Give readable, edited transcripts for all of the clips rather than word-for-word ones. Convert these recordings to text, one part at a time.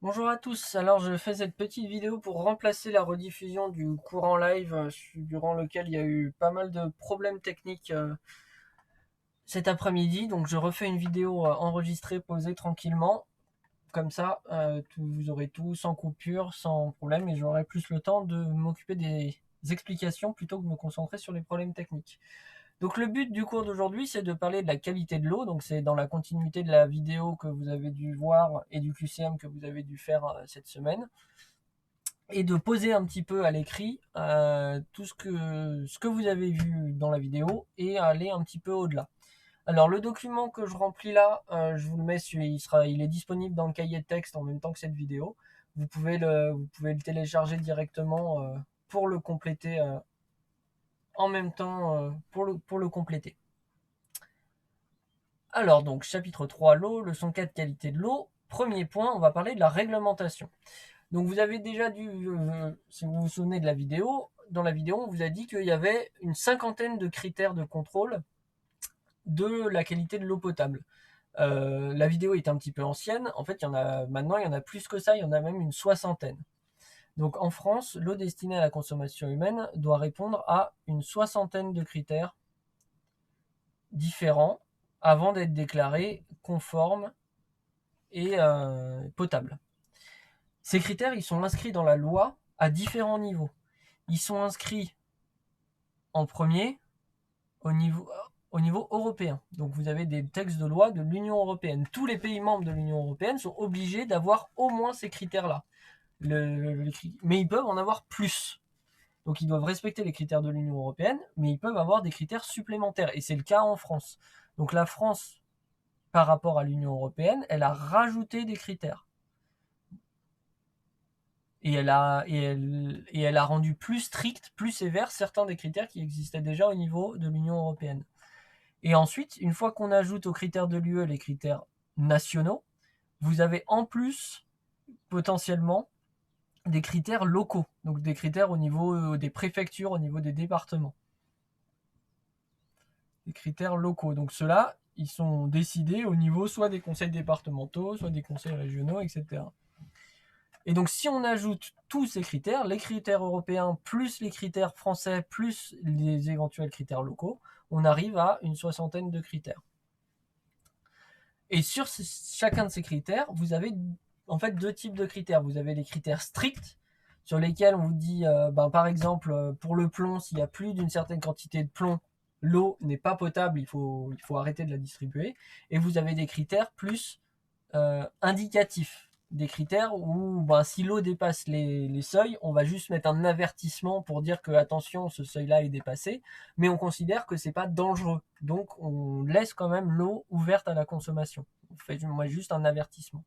Bonjour à tous, alors je fais cette petite vidéo pour remplacer la rediffusion du cours en live durant lequel il y a eu pas mal de problèmes techniques cet après-midi. Donc je refais une vidéo enregistrée, posée tranquillement, comme ça vous aurez tout sans coupure, sans problème, et j'aurai plus le temps de m'occuper des explications plutôt que de me concentrer sur les problèmes techniques. Donc le but du cours d'aujourd'hui, c'est de parler de la qualité de l'eau. Donc c'est dans la continuité de la vidéo que vous avez dû voir et du QCM que vous avez dû faire cette semaine, et de poser un petit peu à l'écrit tout ce que vous avez vu dans la vidéo et aller un petit peu au-delà. Alors le document que je remplis là, je vous le mets il est disponible dans le cahier de texte en même temps que cette vidéo. Vous pouvez le télécharger directement pour le compléter en même temps pour le compléter. Alors donc chapitre 3, l'eau, leçon 4, qualité de l'eau. Premier point, on va parler de la réglementation. Donc vous avez déjà dû, si vous vous souvenez de la vidéo, dans la vidéo, on vous a dit qu'il y avait une cinquantaine de critères de contrôle de la qualité de l'eau potable. La vidéo est un petit peu ancienne. En fait, il y en a plus que ça, il y en a même une soixantaine. Donc en France, l'eau destinée à la consommation humaine doit répondre à une soixantaine de critères différents avant d'être déclarée conforme et potable. Ces critères, ils sont inscrits dans la loi à différents niveaux. Ils sont inscrits en premier au niveau, au niveau européen. Donc vous avez des textes de loi de l'Union européenne. Tous les pays membres de l'Union européenne sont obligés d'avoir au moins ces critères-là. Mais ils peuvent en avoir plus. Donc ils doivent respecter les critères de l'Union européenne, mais ils peuvent avoir des critères supplémentaires. Et c'est le cas en France. Donc la France, par rapport à l'Union européenne, elle a rajouté des critères. Et elle a rendu plus strict, plus sévère certains des critères qui existaient déjà au niveau de l'Union européenne. Et ensuite, une fois qu'on ajoute aux critères de l'UE les critères nationaux, vous avez en plus potentiellement des critères locaux, donc des critères au niveau des préfectures, au niveau des départements. Des critères locaux. Donc ceux-là, ils sont décidés au niveau soit des conseils départementaux, soit des conseils régionaux, etc. Et donc, si on ajoute tous ces critères, les critères européens, plus les critères français, plus les éventuels critères locaux, on arrive à une soixantaine de critères. Et sur chacun de ces critères, vous avez en fait deux types de critères. Vous avez les critères stricts, sur lesquels on vous dit, par exemple, pour le plomb, s'il y a plus d'une certaine quantité de plomb, l'eau n'est pas potable, il faut arrêter de la distribuer. Et vous avez des critères plus indicatifs, des critères où si l'eau dépasse les seuils, on va juste mettre un avertissement pour dire que attention, ce seuil-là est dépassé, mais on considère que c'est pas dangereux, donc on laisse quand même l'eau ouverte à la consommation. On fait juste un avertissement.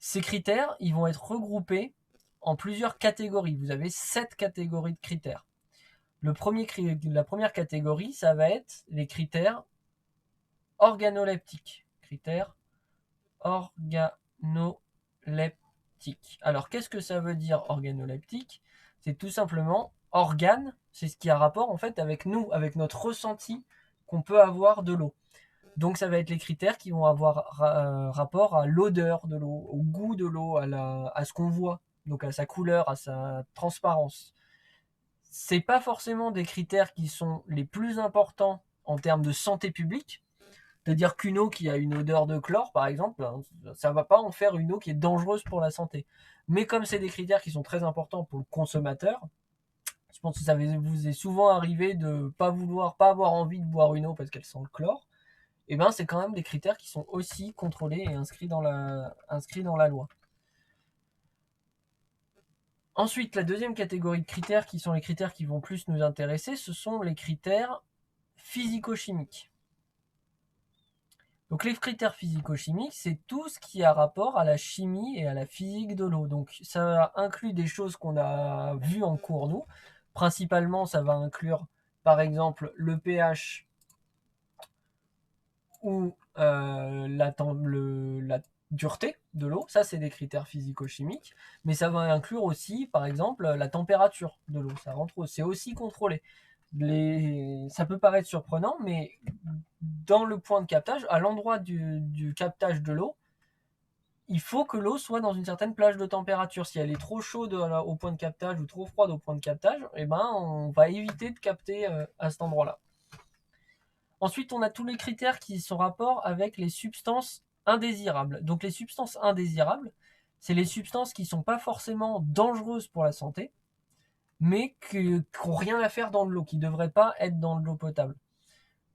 Ces critères, ils vont être regroupés en plusieurs catégories. Vous avez 7 catégories de critères. La première catégorie, ça va être les critères organoleptiques. Critères organoleptique. Alors, qu'est-ce que ça veut dire organoleptique? C'est tout simplement organe, c'est ce qui a rapport en fait avec nous, avec notre ressenti qu'on peut avoir de l'eau. Donc, ça va être les critères qui vont avoir rapport à l'odeur de l'eau, au goût de l'eau, à ce qu'on voit, donc à sa couleur, à sa transparence. C'est pas forcément des critères qui sont les plus importants en termes de santé publique, c'est-à-dire qu'une eau qui a une odeur de chlore, par exemple, ça ne va pas en faire une eau qui est dangereuse pour la santé. Mais comme c'est des critères qui sont très importants pour le consommateur, je pense que ça vous est souvent arrivé de pas avoir envie de boire une eau parce qu'elle sent le chlore. Et ben c'est quand même des critères qui sont aussi contrôlés et inscrits dans la loi. Ensuite, la deuxième catégorie de critères, qui sont les critères qui vont plus nous intéresser, ce sont les critères physico-chimiques. Donc les critères physico-chimiques, c'est tout ce qui a rapport à la chimie et à la physique de l'eau. Donc ça inclut des choses qu'on a vues en cours nous. Principalement, ça va inclure par exemple le pH ou la dureté de l'eau. Ça, c'est des critères physico-chimiques. Mais ça va inclure aussi par exemple la température de l'eau. C'est aussi contrôlé. Ça peut paraître surprenant, mais dans le point de captage, à l'endroit du captage de l'eau, il faut que l'eau soit dans une certaine plage de température. Si elle est trop chaude au point de captage ou trop froide au point de captage, eh ben, on va éviter de capter à cet endroit-là. Ensuite, on a tous les critères qui sont rapport avec les substances indésirables. Donc les substances indésirables, c'est les substances qui ne sont pas forcément dangereuses pour la santé, mais qui n'ont rien à faire dans l'eau, qui ne devraient pas être dans l'eau potable.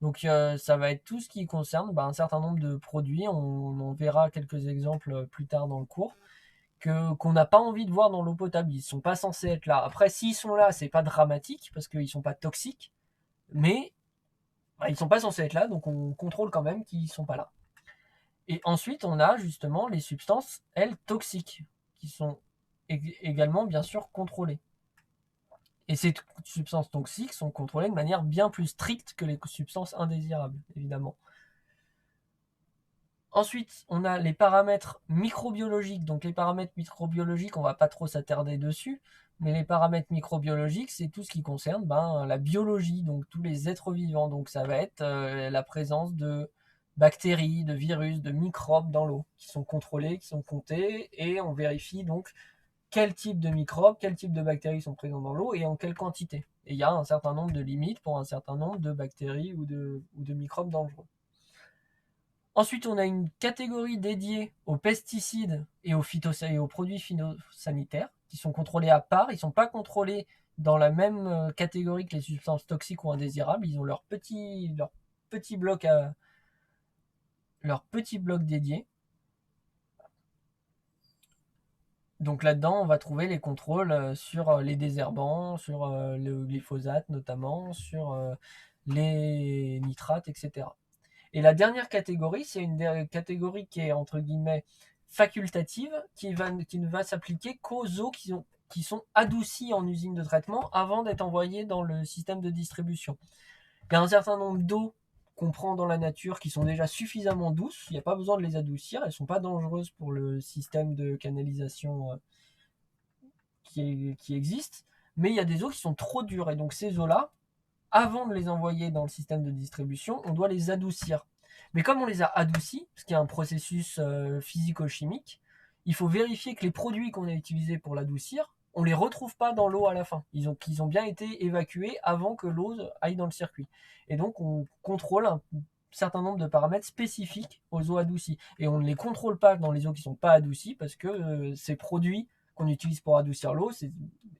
Donc ça va être tout ce qui concerne un certain nombre de produits. On verra quelques exemples plus tard dans le cours qu'on n'a pas envie de voir dans l'eau potable. Ils ne sont pas censés être là. Après, s'ils sont là, c'est pas dramatique parce qu'ils ne sont pas toxiques, mais ils ne sont pas censés être là, donc on contrôle quand même qu'ils ne sont pas là. Et ensuite, on a justement les substances, elles, toxiques, qui sont également bien sûr contrôlées. Et ces substances toxiques sont contrôlées de manière bien plus stricte que les substances indésirables, évidemment. Ensuite, on a les paramètres microbiologiques. Donc les paramètres microbiologiques, on ne va pas trop s'attarder dessus, mais les paramètres microbiologiques, c'est tout ce qui concerne la biologie, donc tous les êtres vivants. Donc ça va être la présence de bactéries, de virus, de microbes dans l'eau, qui sont contrôlés, qui sont comptés, et on vérifie donc quel type de microbes, quel type de bactéries sont présents dans l'eau et en quelle quantité. Et il y a un certain nombre de limites pour un certain nombre de bactéries ou de microbes dangereux. Ensuite, on a une catégorie dédiée aux pesticides et aux produits phytosanitaires qui sont contrôlés à part. Ils ne sont pas contrôlés dans la même catégorie que les substances toxiques ou indésirables. Ils ont leur petit bloc dédié. Donc là-dedans, on va trouver les contrôles sur les désherbants, sur le glyphosate notamment, sur les nitrates, etc. Et la dernière catégorie, c'est une catégorie qui est entre guillemets facultative, qui ne va s'appliquer qu'aux eaux qui sont adoucies en usine de traitement avant d'être envoyées dans le système de distribution. Il y a un certain nombre d'eaux qu'on prend dans la nature qui sont déjà suffisamment douces, il n'y a pas besoin de les adoucir, elles ne sont pas dangereuses pour le système de canalisation qui existe, mais il y a des eaux qui sont trop dures, et donc ces eaux-là, avant de les envoyer dans le système de distribution, on doit les adoucir. Mais comme on les a adoucis, ce qui est un processus physico-chimique, il faut vérifier que les produits qu'on a utilisés pour l'adoucir, on ne les retrouve pas dans l'eau à la fin. Ils ont bien été évacués avant que l'eau aille dans le circuit. Et donc on contrôle un certain nombre de paramètres spécifiques aux eaux adoucies. Et on ne les contrôle pas dans les eaux qui ne sont pas adoucies parce que ces produits qu'on utilise pour adoucir l'eau,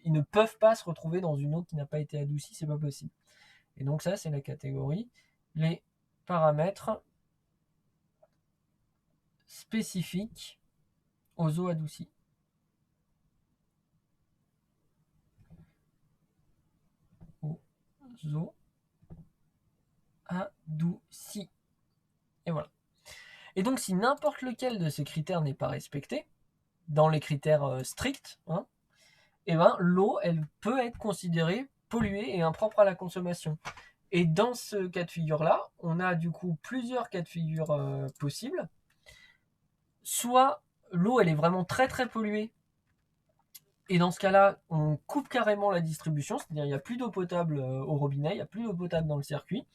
ils ne peuvent pas se retrouver dans une eau qui n'a pas été adoucie, c'est pas possible. Et donc ça, c'est la catégorie, les paramètres spécifiques aux eaux adoucies. Aux eaux adoucies. Et voilà. Et donc, si n'importe lequel de ces critères n'est pas respecté, dans les critères stricts, et l'eau, elle peut être considérée polluée et impropre à la consommation. Et dans ce cas de figure-là, on a du coup plusieurs cas de figure possibles. Soit l'eau, elle est vraiment très très polluée, et dans ce cas-là, on coupe carrément la distribution, c'est-à-dire il n'y a plus d'eau potable au robinet, il n'y a plus d'eau potable dans le circuit.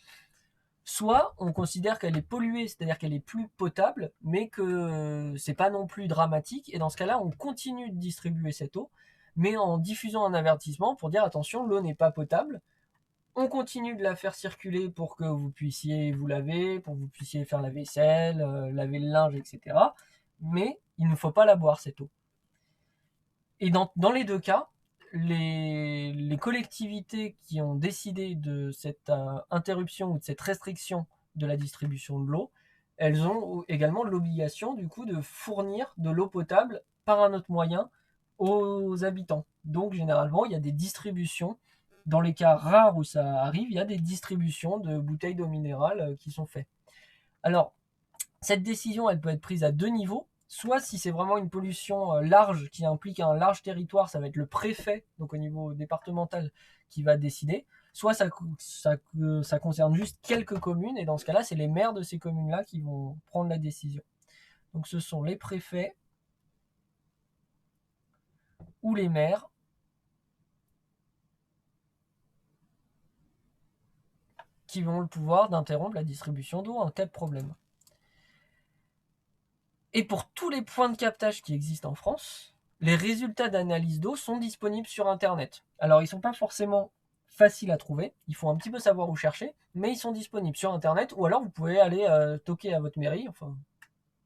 Soit on considère qu'elle est polluée, c'est-à-dire qu'elle est plus potable, mais que c'est pas non plus dramatique. Et dans ce cas-là, on continue de distribuer cette eau, mais en diffusant un avertissement pour dire attention, l'eau n'est pas potable. On continue de la faire circuler pour que vous puissiez vous laver, pour que vous puissiez faire la vaisselle, laver le linge, etc. Mais il ne faut pas la boire cette eau. Et dans les deux cas, les collectivités qui ont décidé de cette interruption ou de cette restriction de la distribution de l'eau, elles ont également l'obligation du coup de fournir de l'eau potable par un autre moyen aux habitants. Donc généralement, il y a des distributions, dans les cas rares où ça arrive, il y a des distributions de bouteilles d'eau minérale qui sont faites. Alors, cette décision, elle peut être prise à deux niveaux. Soit si c'est vraiment une pollution large qui implique un large territoire, ça va être le préfet, donc au niveau départemental, qui va décider. Soit ça concerne juste quelques communes, et dans ce cas-là, c'est les maires de ces communes-là qui vont prendre la décision. Donc ce sont les préfets ou les maires qui ont le pouvoir d'interrompre la distribution d'eau en cas de problème. Et pour tous les points de captage qui existent en France, les résultats d'analyse d'eau sont disponibles sur Internet. Alors, ils ne sont pas forcément faciles à trouver, il faut un petit peu savoir où chercher, mais ils sont disponibles sur Internet, ou alors vous pouvez aller toquer à votre mairie, enfin,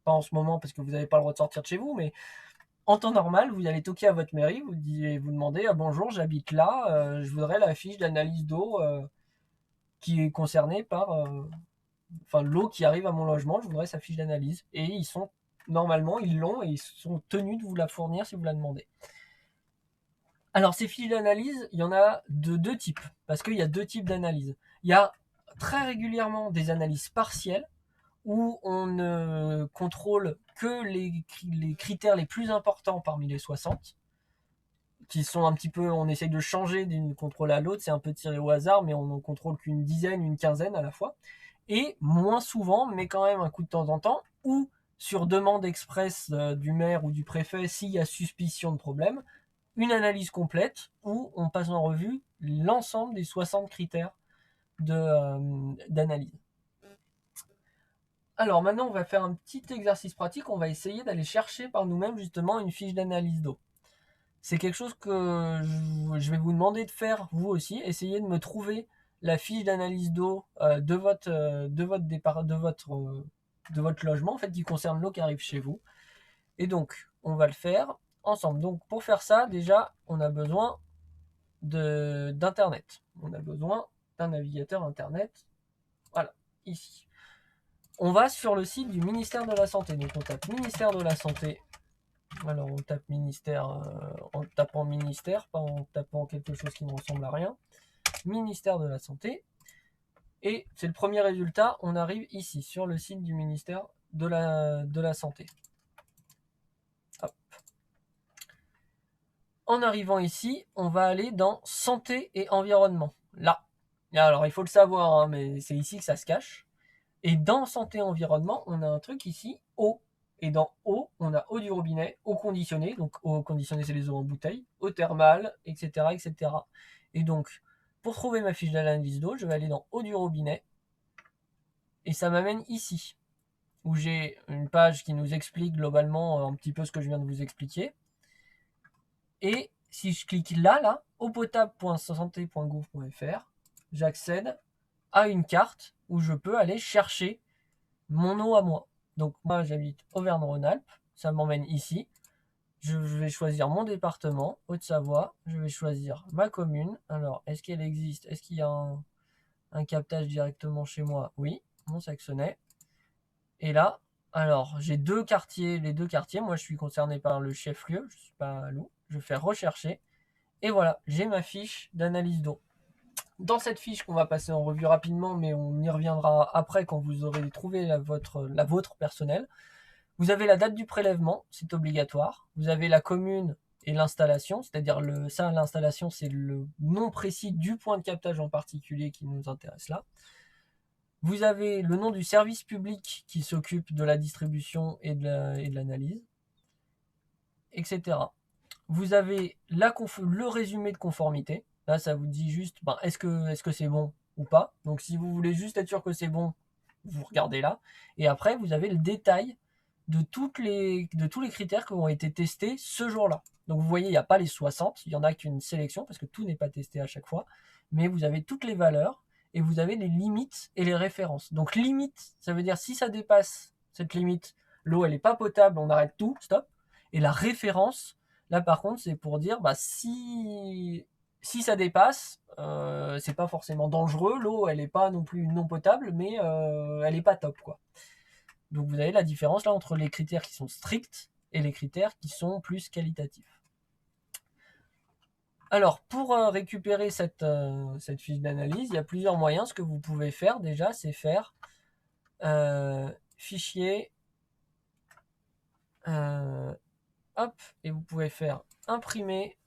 pas en ce moment parce que vous n'avez pas le droit de sortir de chez vous, mais en temps normal, vous allez toquer à votre mairie, vous demandez bonjour, j'habite là, je voudrais la fiche d'analyse d'eau qui est concernée par enfin l'eau qui arrive à mon logement, je voudrais sa fiche d'analyse. Et ils sont normalement, ils l'ont et ils sont tenus de vous la fournir si vous la demandez. Alors ces fiches d'analyse, il y en a de deux types, parce qu'il y a deux types d'analyse. Il y a très régulièrement des analyses partielles où on ne contrôle que les critères les plus importants parmi les 60, qui sont un petit peu, on essaye de changer d'une contrôle à l'autre, c'est un peu tiré au hasard, mais on n'en contrôle qu'une dizaine, une quinzaine à la fois. Et moins souvent, mais quand même un coup de temps en temps, ou sur demande express du maire ou du préfet, s'il y a suspicion de problème, une analyse complète où on passe en revue l'ensemble des 60 critères d'analyse. Alors maintenant, on va faire un petit exercice pratique. On va essayer d'aller chercher par nous-mêmes justement une fiche d'analyse d'eau. C'est quelque chose que je vais vous demander de faire vous aussi. Essayez de me trouver la fiche d'analyse d'eau de votre départ, de votre logement, en fait, qui concerne l'eau qui arrive chez vous. Et donc, on va le faire ensemble. Donc, pour faire ça, déjà, on a besoin d'internet. On a besoin d'un navigateur internet. Voilà, ici. On va sur le site du ministère de la Santé. Donc, on tape ministère de la Santé. Alors on tape ministère en tapant ministère, pas en tapant quelque chose qui ne ressemble à rien. Ministère de la Santé. Et c'est le premier résultat, on arrive ici, sur le site du ministère de la Santé. Hop. En arrivant ici, on va aller dans Santé et Environnement. Là. Alors il faut le savoir, hein, mais c'est ici que ça se cache. Et dans Santé et Environnement, on a un truc ici, eau. Et dans eau, on a eau du robinet, eau conditionnée. Donc eau conditionnée, c'est les eaux en bouteille, eau thermale, etc., etc. Et donc, pour trouver ma fiche d'analyse d'eau, je vais aller dans eau du robinet. Et ça m'amène ici, où j'ai une page qui nous explique globalement un petit peu ce que je viens de vous expliquer. Et si je clique là, eaupotable.santé.gouv.fr, j'accède à une carte où je peux aller chercher mon eau à moi. Donc moi j'habite Auvergne-Rhône-Alpes, ça m'emmène ici. Je vais choisir mon département, Haute-Savoie. Je vais choisir ma commune. Alors, est-ce qu'elle existe? Est-ce qu'il y a un captage directement chez moi? Oui, Mont-Saxonnet. Et là, alors, j'ai deux quartiers, les deux quartiers. Moi, je suis concerné par le chef-lieu, je ne suis pas à Loup. Je vais faire rechercher. Et voilà, j'ai ma fiche d'analyse d'eau. Dans cette fiche qu'on va passer en revue rapidement, mais on y reviendra après quand vous aurez trouvé la vôtre personnelle. Vous avez la date du prélèvement, c'est obligatoire. Vous avez la commune et l'installation, c'est-à-dire l'installation, c'est le nom précis du point de captage en particulier qui nous intéresse là. Vous avez le nom du service public qui s'occupe de la distribution et de l'analyse, etc. Vous avez le résumé de conformité. Là, ça vous dit juste, est-ce que c'est bon ou pas. Donc, si vous voulez juste être sûr que c'est bon, vous regardez là. Et après, vous avez le détail de tous les critères qui ont été testés ce jour-là. Donc, vous voyez, il n'y a pas les 60, il n'y en a qu'une sélection parce que tout n'est pas testé à chaque fois. Mais vous avez toutes les valeurs et vous avez les limites et les références. Donc, limite, ça veut dire si ça dépasse cette limite, l'eau, elle n'est pas potable, on arrête tout, stop. Et la référence, là, par contre, c'est pour dire, si ça dépasse, c'est pas forcément dangereux. L'eau, elle n'est pas non plus non potable, mais elle n'est pas top, quoi. Donc vous avez la différence là entre les critères qui sont stricts et les critères qui sont plus qualitatifs. Alors, pour récupérer cette fiche d'analyse, il y a plusieurs moyens. Ce que vous pouvez faire déjà, c'est faire fichier, hop, et vous pouvez faire imprimer.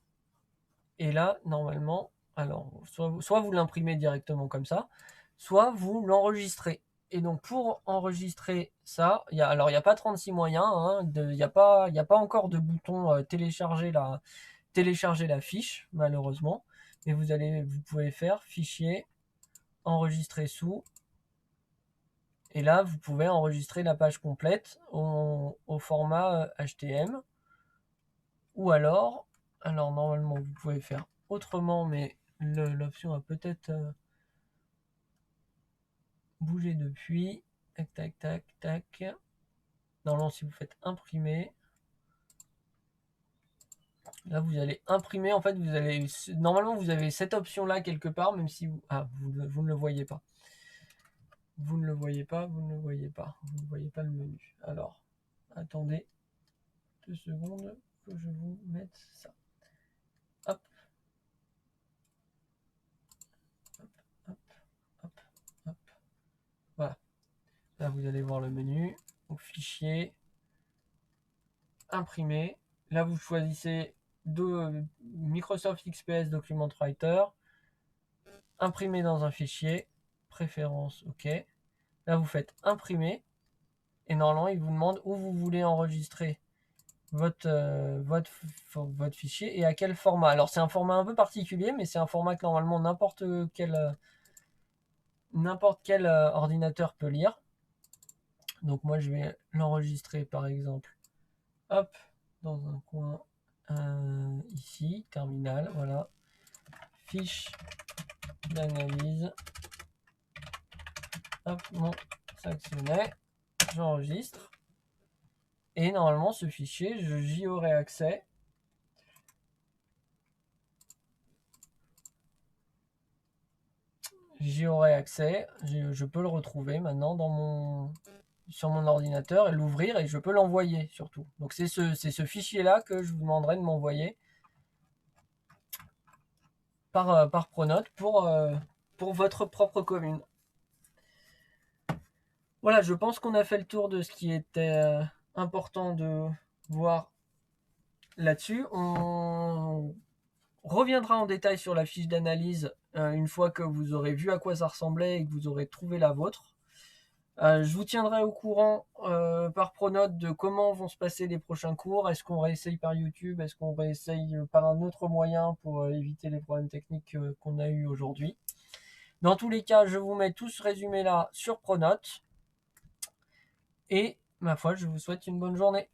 Et là, normalement, alors, soit vous l'imprimez directement comme ça, soit vous l'enregistrez. Et donc, pour enregistrer ça, il n'y a pas 36 moyens, hein, il n'y a pas encore de bouton télécharger la fiche, malheureusement. Mais vous pouvez faire fichier, enregistrer sous, Et là, vous pouvez enregistrer la page complète au format HTML. Ou alors normalement, vous pouvez faire autrement, mais l'option a peut-être bougé depuis. Tac, tac, tac, tac. Normalement, si vous faites imprimer, là, vous allez imprimer. En fait, normalement, vous avez cette option-là quelque part, même si vous ne le voyez pas. Vous ne le voyez pas, vous ne le voyez pas. Vous ne voyez pas le menu. Alors, attendez 2 secondes que je vous mette ça. Hop. Hop, hop, hop, hop. Voilà. Là, vous allez voir le menu. Donc, fichier. Imprimer. Là, vous choisissez Microsoft XPS Document Writer. Imprimer dans un fichier. Préférence, OK. Là, vous faites imprimer. Et normalement, il vous demande où vous voulez enregistrer votre fichier et à quel format. Alors, c'est un format un peu particulier, mais c'est un format que normalement n'importe quel ordinateur peut lire. Donc, moi, je vais l'enregistrer, par exemple, hop, dans un coin ici, terminal, voilà. Fiche d'analyse. Hop, mon saxonnet. J'enregistre. Et normalement, ce fichier, j'y aurai accès. Je peux le retrouver maintenant sur mon ordinateur et l'ouvrir et je peux l'envoyer surtout. Donc c'est ce fichier-là que je vous demanderai de m'envoyer par Pronote pour votre propre commune. Voilà, je pense qu'on a fait le tour de ce qui était important de voir là-dessus. On reviendra en détail sur la fiche d'analyse une fois que vous aurez vu à quoi ça ressemblait et que vous aurez trouvé la vôtre. Je vous tiendrai au courant par Pronote de comment vont se passer les prochains cours. Est-ce qu'on réessaye par YouTube? Est-ce qu'on réessaye par un autre moyen pour éviter les problèmes techniques qu'on a eu aujourd'hui? Dans tous les cas, je vous mets tout ce résumé là sur Pronote. Et ma foi, je vous souhaite une bonne journée.